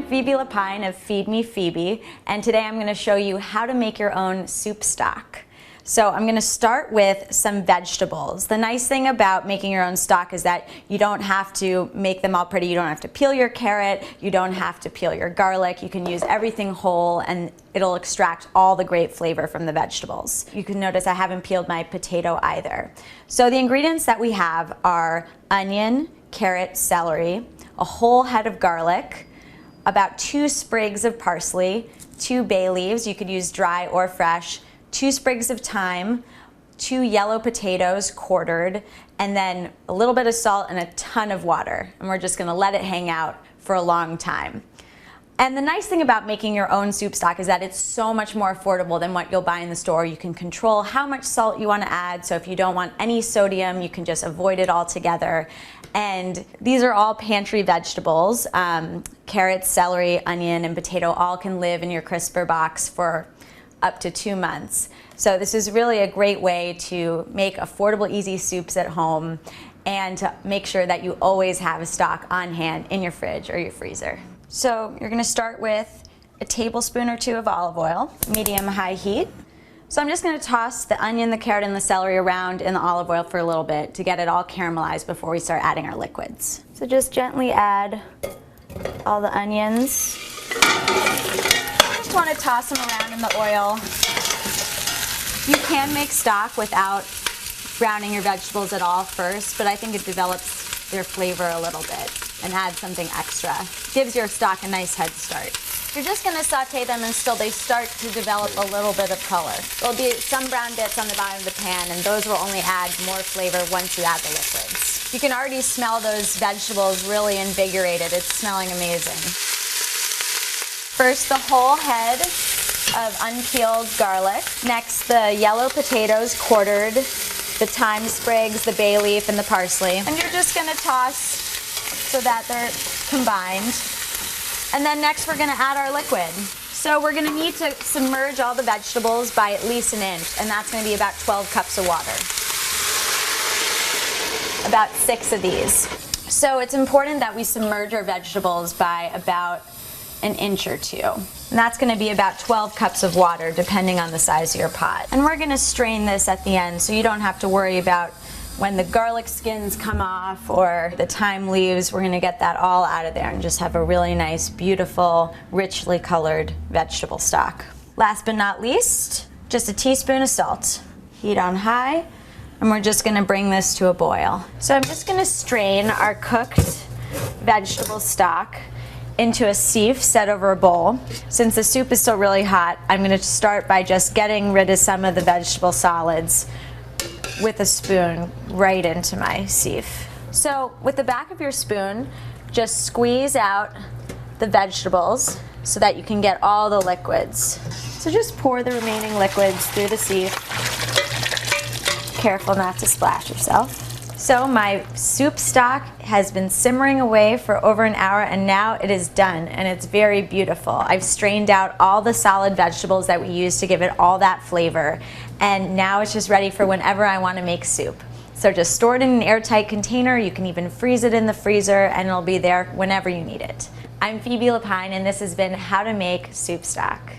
Phoebe Lapine of Feed Me Phoebe, and today I'm going to show you how to make your own soup stock. So I'm going to start with some vegetables. The nice thing about making your own stock is that you don't have to make them all pretty. You don't have to peel your carrot. You don't have to peel your garlic. You can use everything whole and it'll extract all the great flavor from the vegetables. You can notice I haven't peeled my potato either. So the ingredients that we have are onion, carrot, celery, a whole head of garlic, about 2 sprigs of parsley, 2 bay leaves, you could use dry or fresh, 2 sprigs of thyme, 2 yellow potatoes quartered, and then a little bit of salt and a ton of water. And we're just gonna let it hang out for a long time. And the nice thing about making your own soup stock is that it's so much more affordable than what you'll buy in the store. You can control how much salt you want to add, so if you don't want any sodium, you can just avoid it altogether. And these are all pantry vegetables. Carrots, celery, onion, and potato all can live in your crisper box for up to 2 months. So this is really a great way to make affordable, easy soups at home and to make sure that you always have a stock on hand in your fridge or your freezer. So you're going to start with a tablespoon or 2 of olive oil, medium-high heat. So I'm just going to toss the onion, the carrot, and the celery around in the olive oil for a little bit to get it all caramelized before we start adding our liquids. So just gently add all the onions. Just want to toss them around in the oil. You can make stock without browning your vegetables at all first, but I think it develops their flavor a little bit and adds something extra. Gives your stock a nice head start. You're just going to saute them until they start to develop a little bit of color. There'll be some brown bits on the bottom of the pan, and those will only add more flavor once you add the liquids. You can already smell those vegetables really invigorated. It's smelling amazing. First, the whole head of unpeeled garlic. Next, the yellow potatoes quartered, the thyme sprigs, the bay leaf, and the parsley. And you're just going to toss so that they're combined. And then next we're going to add our liquid. So we're going to need to submerge all the vegetables by at least 1 inch, and that's going to be about 12 cups of water. About 6 of these. So it's important that we submerge our vegetables by about 1 inch or 2. And that's going to be about 12 cups of water depending on the size of your pot. And we're going to strain this at the end so you don't have to worry about when the garlic skins come off or the thyme leaves. We're going to get that all out of there and just have a really nice, beautiful, richly colored vegetable stock. Last but not least, just a teaspoon of salt. Heat on high, and we're just going to bring this to a boil. So I'm just going to strain our cooked vegetable stock into a sieve set over a bowl. Since the soup is still really hot, I'm going to start by just getting rid of some of the vegetable solids with a spoon right into my sieve. So with the back of your spoon, just squeeze out the vegetables so that you can get all the liquids. So just pour the remaining liquids through the sieve. Careful not to splash yourself. So my soup stock has been simmering away for over an hour, and now it is done, and it's very beautiful. I've strained out all the solid vegetables that we used to give it all that flavor, and now it's just ready for whenever I want to make soup. So just store it in an airtight container. You can even freeze it in the freezer, and it'll be there whenever you need it. I'm Phoebe Lapine, and this has been How to Make Soup Stock.